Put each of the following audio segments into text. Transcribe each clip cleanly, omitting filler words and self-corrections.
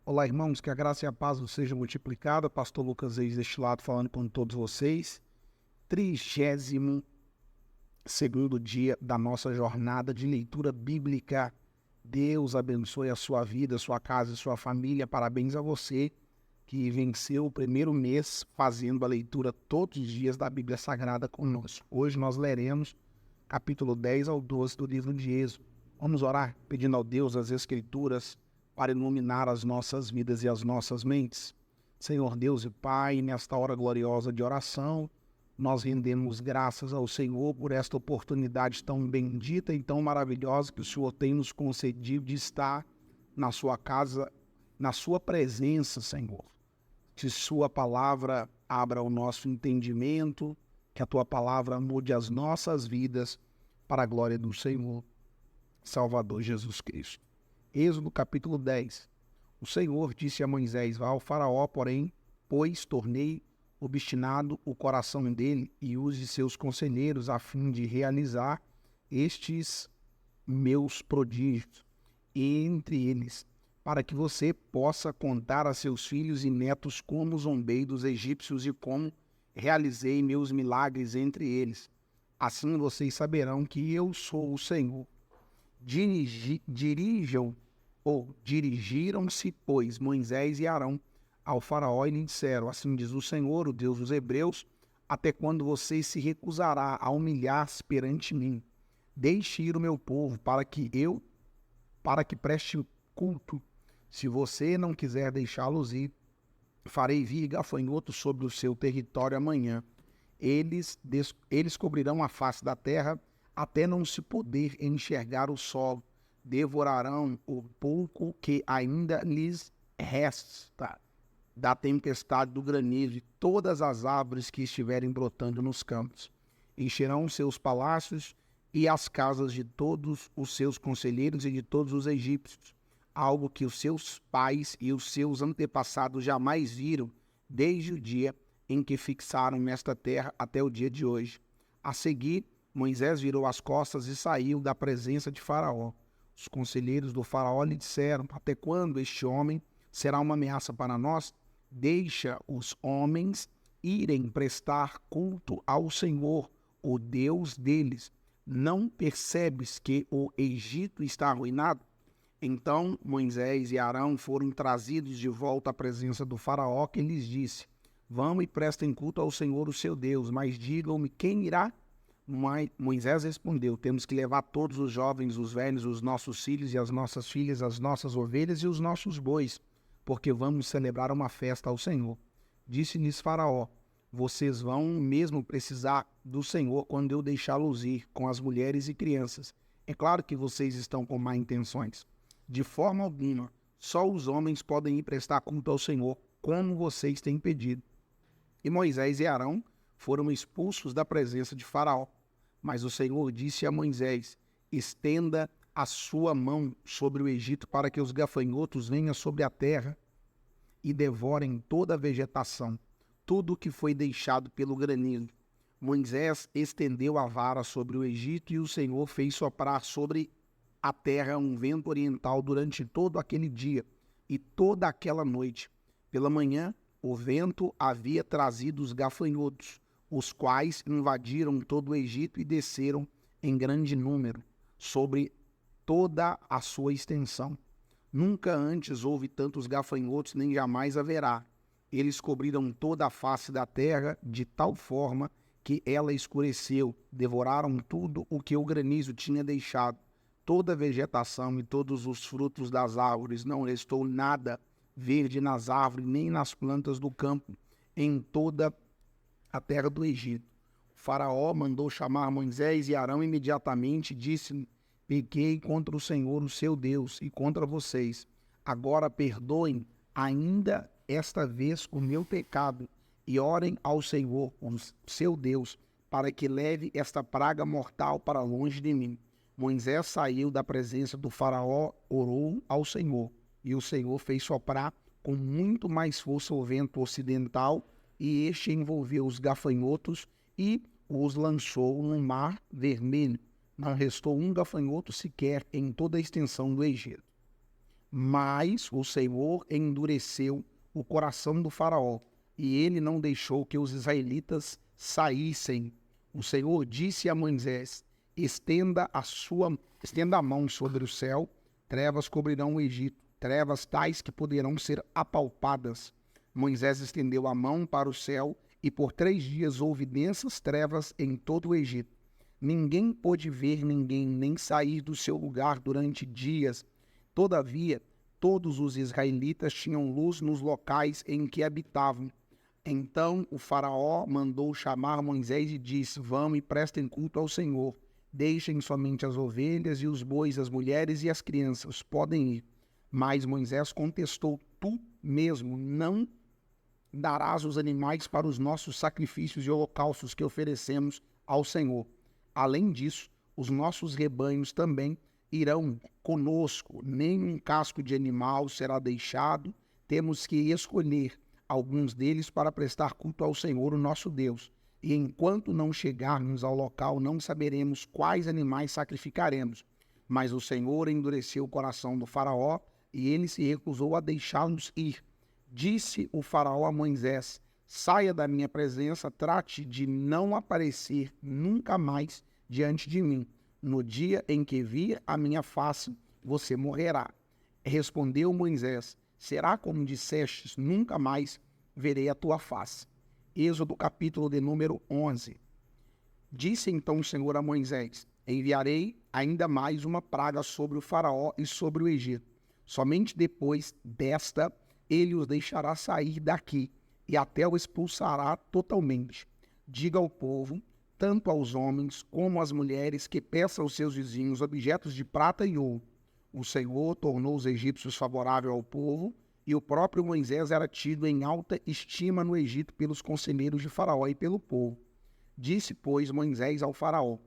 Olá, irmãos, que a graça e a paz vos seja multiplicada. Pastor Lucas Reis deste lado falando com todos vocês. 32º dia da nossa jornada de leitura bíblica. Deus abençoe a sua vida, sua casa e sua família. Parabéns a você que venceu o primeiro mês fazendo a leitura todos os dias da Bíblia Sagrada conosco. Hoje nós leremos capítulo 10 ao 12 do livro de Êxodo. Vamos orar pedindo ao Deus as Escrituras para iluminar as nossas vidas e as nossas mentes. Senhor Deus e Pai, nesta hora gloriosa de oração, nós rendemos graças ao Senhor por esta oportunidade tão bendita e tão maravilhosa que o Senhor tem nos concedido de estar na sua casa, na sua presença, Senhor. Que sua palavra abra o nosso entendimento, que a tua palavra mude as nossas vidas para a glória do Senhor, Salvador Jesus Cristo. Êxodo capítulo 10. O Senhor disse a Moisés: vá ao faraó, porém, pois tornei obstinado o coração dele e use seus conselheiros a fim de realizar estes meus prodígios entre eles, para que você possa contar a seus filhos e netos como zombei dos egípcios e como realizei meus milagres entre eles. Assim vocês saberão que eu sou o Senhor. Dirigiram-se, pois, Moisés e Arão ao faraó e lhe disseram: assim diz o Senhor, o Deus dos hebreus, até quando você se recusará a humilhar-se perante mim? Deixe ir o meu povo para que preste culto. Se você não quiser deixá-los ir, farei vir gafanhotos sobre o seu território amanhã. Eles cobrirão a face da terra até não se poder enxergar o solo. Devorarão o pouco que ainda lhes resta da tempestade do granizo e todas as árvores que estiverem brotando nos campos. Encherão seus palácios e as casas de todos os seus conselheiros e de todos os egípcios, algo que os seus pais e os seus antepassados jamais viram desde o dia em que fixaram nesta terra até o dia de hoje. A seguir, Moisés virou as costas e saiu da presença de Faraó. Os conselheiros do Faraó lhe disseram: até quando este homem será uma ameaça para nós? Deixa os homens irem prestar culto ao Senhor, o Deus deles. Não percebes que o Egito está arruinado? Então Moisés e Arão foram trazidos de volta à presença do Faraó, que lhes disse: vão e prestem culto ao Senhor, o seu Deus, mas digam-me quem irá? Moisés respondeu: temos que levar todos os jovens, os velhos, os nossos filhos e as nossas filhas, as nossas ovelhas e os nossos bois, porque vamos celebrar uma festa ao Senhor. Disse-lhes Faraó: vocês vão mesmo precisar do Senhor quando eu deixá-los ir, com as mulheres e crianças. É claro que vocês estão com má intenções. De forma alguma, só os homens podem ir prestar culto ao Senhor, como vocês têm pedido. E Moisés e Arão foram expulsos da presença de Faraó. Mas o Senhor disse a Moisés: estenda a sua mão sobre o Egito para que os gafanhotos venham sobre a terra e devorem toda a vegetação, tudo o que foi deixado pelo granizo. Moisés estendeu a vara sobre o Egito e o Senhor fez soprar sobre a terra um vento oriental durante todo aquele dia e toda aquela noite. Pela manhã, o vento havia trazido os gafanhotos, os quais invadiram todo o Egito e desceram em grande número sobre toda a sua extensão. Nunca antes houve tantos gafanhotos, nem jamais haverá. Eles cobriram toda a face da terra de tal forma que ela escureceu, devoraram tudo o que o granizo tinha deixado, toda a vegetação e todos os frutos das árvores. Não restou nada verde nas árvores, nem nas plantas do campo, em toda a terra do Egito. O Faraó mandou chamar Moisés e Arão imediatamente e disse: pequei contra o Senhor, o seu Deus, e contra vocês. Agora perdoem ainda esta vez o meu pecado e orem ao Senhor, o seu Deus, para que leve esta praga mortal para longe de mim. Moisés saiu da presença do Faraó, orou ao Senhor, e o Senhor fez soprar com muito mais força o vento ocidental, e este envolveu os gafanhotos e os lançou no mar vermelho. Não restou um gafanhoto sequer em toda a extensão do Egito. Mas o Senhor endureceu o coração do faraó, e ele não deixou que os israelitas saíssem. O Senhor disse a Moisés: estenda a mão sobre o céu, trevas cobrirão o Egito, trevas tais que poderão ser apalpadas. Moisés estendeu a mão para o céu, e por 3 dias houve densas trevas em todo o Egito. Ninguém pôde ver ninguém, nem sair do seu lugar durante dias. Todavia, todos os israelitas tinham luz nos locais em que habitavam. Então o faraó mandou chamar Moisés e disse: vão e prestem culto ao Senhor. Deixem somente as ovelhas e os bois, as mulheres e as crianças, podem ir. Mas Moisés contestou: tu mesmo não darás os animais para os nossos sacrifícios e holocaustos que oferecemos ao Senhor. Além disso, os nossos rebanhos também irão conosco, nenhum casco de animal será deixado, temos que escolher alguns deles para prestar culto ao Senhor, o nosso Deus. E enquanto não chegarmos ao local, não saberemos quais animais sacrificaremos. Mas o Senhor endureceu o coração do faraó, e ele se recusou a deixá-los ir. Disse o faraó a Moisés: saia da minha presença, trate de não aparecer nunca mais diante de mim. No dia em que vir a minha face, você morrerá. Respondeu Moisés: será como dissestes, nunca mais verei a tua face. Êxodo capítulo de número 11. Disse então o Senhor a Moisés: enviarei ainda mais uma praga sobre o faraó e sobre o Egito. Somente depois desta ele os deixará sair daqui e até o expulsará totalmente. Diga ao povo, tanto aos homens como às mulheres, que peçam aos seus vizinhos objetos de prata e ouro. O Senhor tornou os egípcios favorável ao povo, e o próprio Moisés era tido em alta estima no Egito pelos conselheiros de Faraó e pelo povo. Disse, pois, Moisés ao Faraó: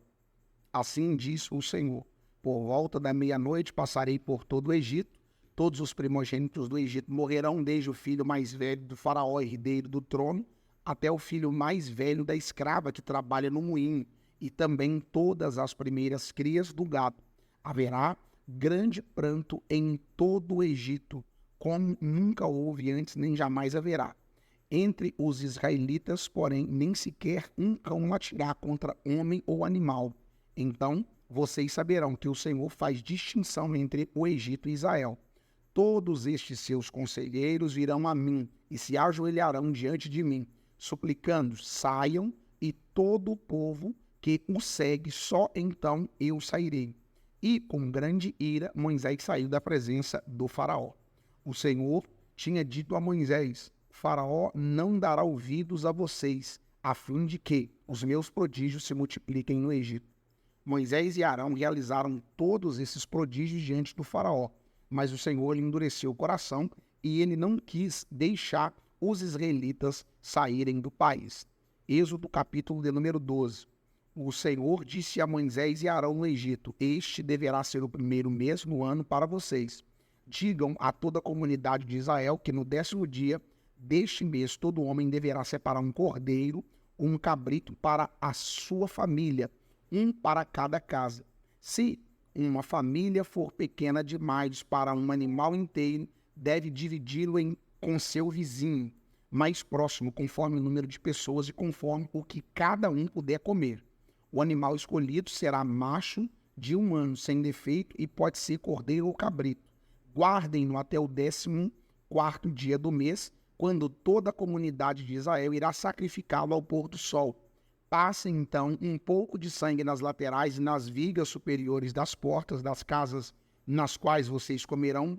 assim diz o Senhor: por volta da meia-noite passarei por todo o Egito. Todos os primogênitos do Egito morrerão, desde o filho mais velho do faraó, herdeiro do trono, até o filho mais velho da escrava que trabalha no moinho, e também todas as primeiras crias do gado. Haverá grande pranto em todo o Egito, como nunca houve antes, nem jamais haverá. Entre os israelitas, porém, nem sequer um cão latirá contra homem ou animal. Então vocês saberão que o Senhor faz distinção entre o Egito e Israel. Todos estes seus conselheiros virão a mim e se ajoelharão diante de mim, suplicando: saiam, e todo o povo que o segue, só então eu sairei. E com grande ira Moisés saiu da presença do faraó. O Senhor tinha dito a Moisés: Faraó não dará ouvidos a vocês, a fim de que os meus prodígios se multipliquem no Egito. Moisés e Arão realizaram todos esses prodígios diante do faraó. Mas o Senhor lhe endureceu o coração, e ele não quis deixar os israelitas saírem do país. Êxodo capítulo de número 12. O Senhor disse a Moisés e Arão no Egito: este deverá ser o primeiro mês no ano para vocês. Digam a toda a comunidade de Israel que no 10º dia deste mês todo homem deverá separar um cordeiro, um cabrito para a sua família, um para cada casa. Se uma família for pequena demais para um animal inteiro, deve dividi-lo com seu vizinho mais próximo, conforme o número de pessoas e conforme o que cada um puder comer. O animal escolhido será macho de 1 ano, sem defeito, e pode ser cordeiro ou cabrito. Guardem-no até o 14º dia do mês, quando toda a comunidade de Israel irá sacrificá-lo ao pôr do sol. Passem, então, um pouco de sangue nas laterais e nas vigas superiores das portas das casas nas quais vocês comerão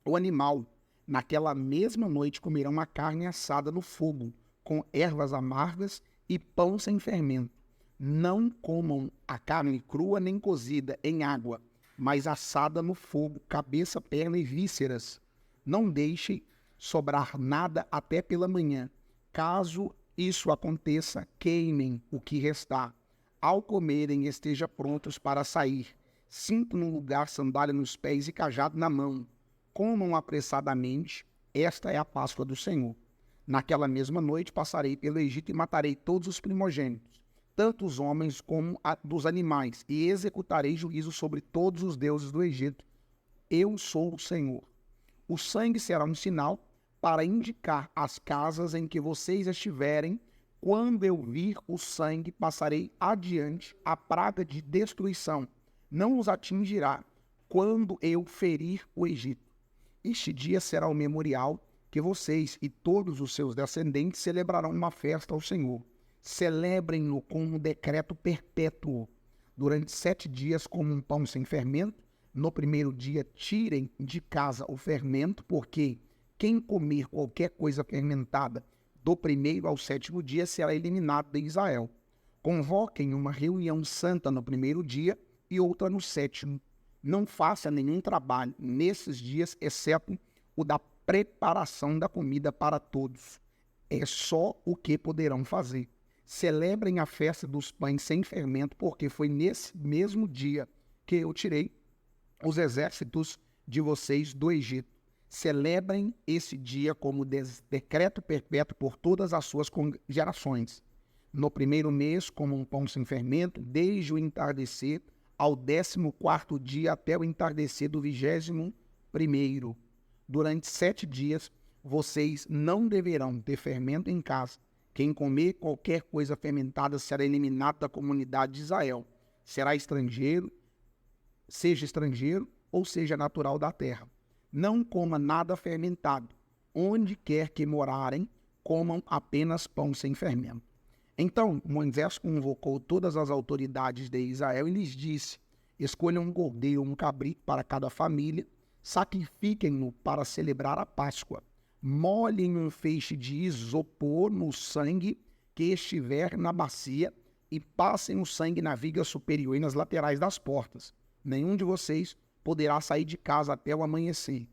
o animal. Naquela mesma noite comerão a carne assada no fogo, com ervas amargas e pão sem fermento. Não comam a carne crua nem cozida em água, mas assada no fogo, cabeça, perna e vísceras. Não deixem sobrar nada até pela manhã. Caso isso aconteça, queimem o que restar. Ao comerem, estejam prontos para sair. Cinto no lugar, sandália nos pés e cajado na mão. Comam apressadamente, esta é a Páscoa do Senhor. Naquela mesma noite passarei pelo Egito e matarei todos os primogênitos, tanto os homens como dos animais, e executarei juízo sobre todos os deuses do Egito. Eu sou o Senhor. O sangue será um sinal para indicar as casas em que vocês estiverem. Quando eu vir o sangue, passarei adiante. A praga de destruição não os atingirá quando eu ferir o Egito. Este dia será o memorial que vocês e todos os seus descendentes celebrarão uma festa ao Senhor. Celebrem-no com um decreto perpétuo. Durante 7 dias, como um pão sem fermento. No primeiro dia, tirem de casa o fermento, porque quem comer qualquer coisa fermentada do primeiro ao 7º dia será eliminado de Israel. Convoquem uma reunião santa no primeiro dia e outra no 7º. Não faça nenhum trabalho nesses dias, exceto o da preparação da comida para todos. É só o que poderão fazer. Celebrem a festa dos pães sem fermento, porque foi nesse mesmo dia que eu tirei os exércitos de vocês do Egito. Celebrem esse dia como decreto perpétuo por todas as suas gerações. No primeiro mês, como um pão sem fermento, desde o entardecer ao 14º dia até o entardecer do 21º. Durante 7 dias, vocês não deverão ter fermento em casa. Quem comer qualquer coisa fermentada será eliminado da comunidade de Israel. Será estrangeiro, seja estrangeiro ou seja natural da terra. Não coma nada fermentado. Onde quer que morarem, comam apenas pão sem fermento. Então Moisés convocou todas as autoridades de Israel e lhes disse: escolham um cordeiro ou um cabrito para cada família, sacrifiquem-no para celebrar a Páscoa. Molhem um feixe de isopor no sangue que estiver na bacia e passem o sangue na viga superior e nas laterais das portas. Nenhum de vocês poderá sair de casa até o amanhecer.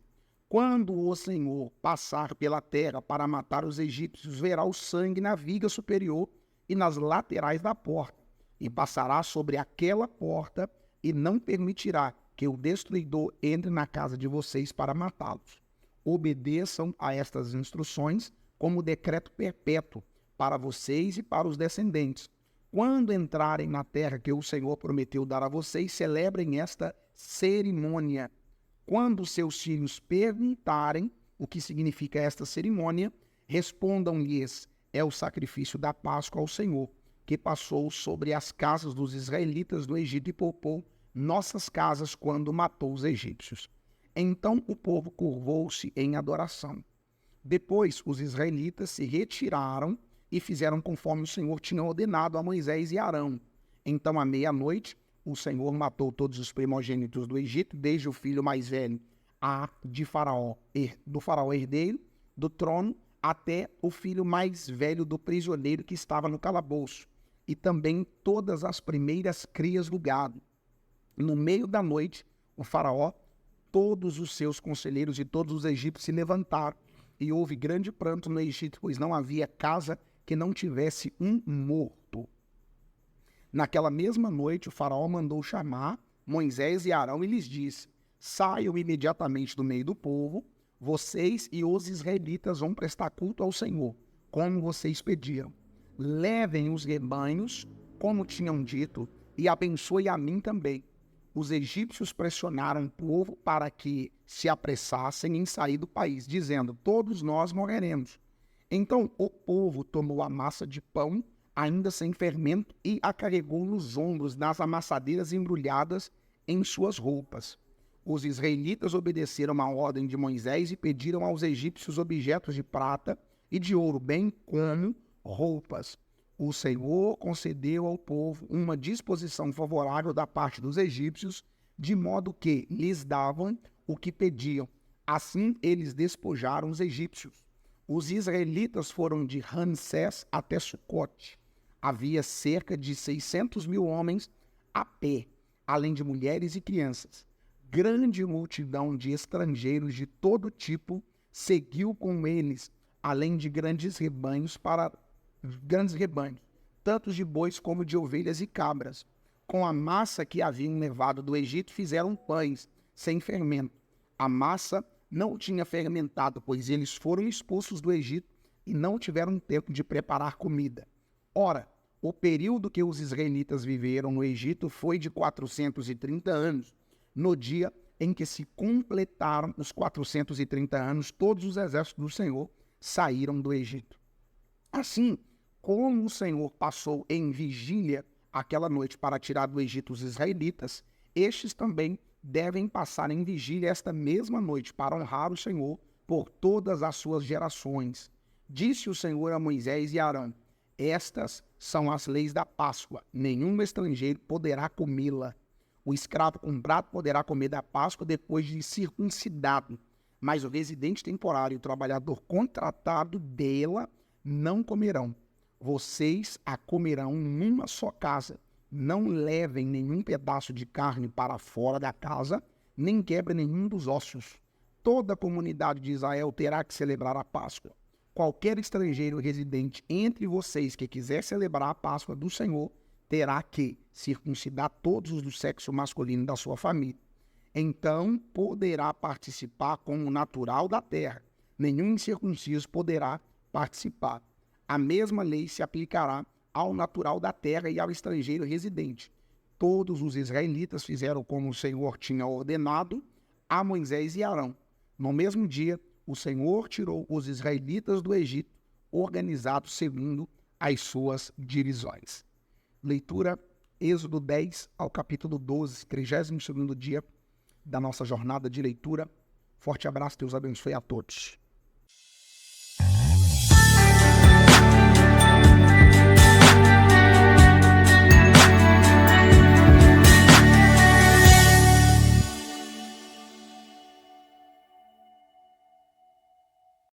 Quando o Senhor passar pela terra para matar os egípcios, verá o sangue na viga superior e nas laterais da porta, e passará sobre aquela porta e não permitirá que o destruidor entre na casa de vocês para matá-los. Obedeçam a estas instruções como decreto perpétuo para vocês e para os descendentes. Quando entrarem na terra que o Senhor prometeu dar a vocês, celebrem esta cerimônia. Quando seus filhos perguntarem o que significa esta cerimônia, respondam-lhes: é o sacrifício da Páscoa ao Senhor, que passou sobre as casas dos israelitas do Egito e poupou nossas casas quando matou os egípcios. Então o povo curvou-se em adoração. Depois os israelitas se retiraram e fizeram conforme o Senhor tinha ordenado a Moisés e Arão. Então, à meia-noite, o Senhor matou todos os primogênitos do Egito, desde o filho mais velho do faraó herdeiro do trono, até o filho mais velho do prisioneiro que estava no calabouço, e também todas as primeiras crias do gado. No meio da noite, o faraó, todos os seus conselheiros e todos os egípcios se levantaram, e houve grande pranto no Egito, pois não havia casa que não tivesse um morto. Naquela mesma noite, o faraó mandou chamar Moisés e Arão e lhes disse: saiam imediatamente do meio do povo, vocês e os israelitas vão prestar culto ao Senhor, como vocês pediram. Levem os rebanhos, como tinham dito, e abençoe a mim também. Os egípcios pressionaram o povo para que se apressassem em sair do país, dizendo: todos nós morreremos. Então o povo tomou a massa de pão, ainda sem fermento, e a carregou nos ombros nas amassadeiras embrulhadas em suas roupas. Os israelitas obedeceram à ordem de Moisés e pediram aos egípcios objetos de prata e de ouro, bem como roupas. O Senhor concedeu ao povo uma disposição favorável da parte dos egípcios, de modo que lhes davam o que pediam. Assim eles despojaram os egípcios. Os israelitas foram de Ramsés até Sucote. Havia cerca de 600.000 homens a pé, além de mulheres e crianças. Grande multidão de estrangeiros de todo tipo seguiu com eles, além de grandes rebanhos, tanto de bois como de ovelhas e cabras. Com a massa que haviam levado do Egito, fizeram pães sem fermento. A massa não tinha fermentado, pois eles foram expulsos do Egito e não tiveram tempo de preparar comida. Ora, o período que os israelitas viveram no Egito foi de 430 anos, no dia em que se completaram os 430 anos, todos os exércitos do Senhor saíram do Egito. Assim, como o Senhor passou em vigília aquela noite para tirar do Egito os israelitas, estes também devem passar em vigília esta mesma noite para honrar o Senhor por todas as suas gerações. Disse o Senhor a Moisés e a Arão: estas são as leis da Páscoa. Nenhum estrangeiro poderá comê-la. O escravo comprado poderá comer da Páscoa depois de circuncidado, mas o residente temporário e o trabalhador contratado dela não comerão. Vocês a comerão numa só casa. Não levem nenhum pedaço de carne para fora da casa, nem quebrem nenhum dos ossos. Toda a comunidade de Israel terá que celebrar a Páscoa. Qualquer estrangeiro residente entre vocês que quiser celebrar a Páscoa do Senhor, terá que circuncidar todos os do sexo masculino da sua família. Então poderá participar como natural da terra. Nenhum incircunciso poderá participar. A mesma lei se aplicará ao natural da terra e ao estrangeiro residente. Todos os israelitas fizeram como o Senhor tinha ordenado a Moisés e Arão. No mesmo dia, o Senhor tirou os israelitas do Egito, organizados segundo as suas divisões. Leitura, Êxodo 10 ao capítulo 12, 32º dia da nossa jornada de leitura. Forte abraço, Deus abençoe a todos.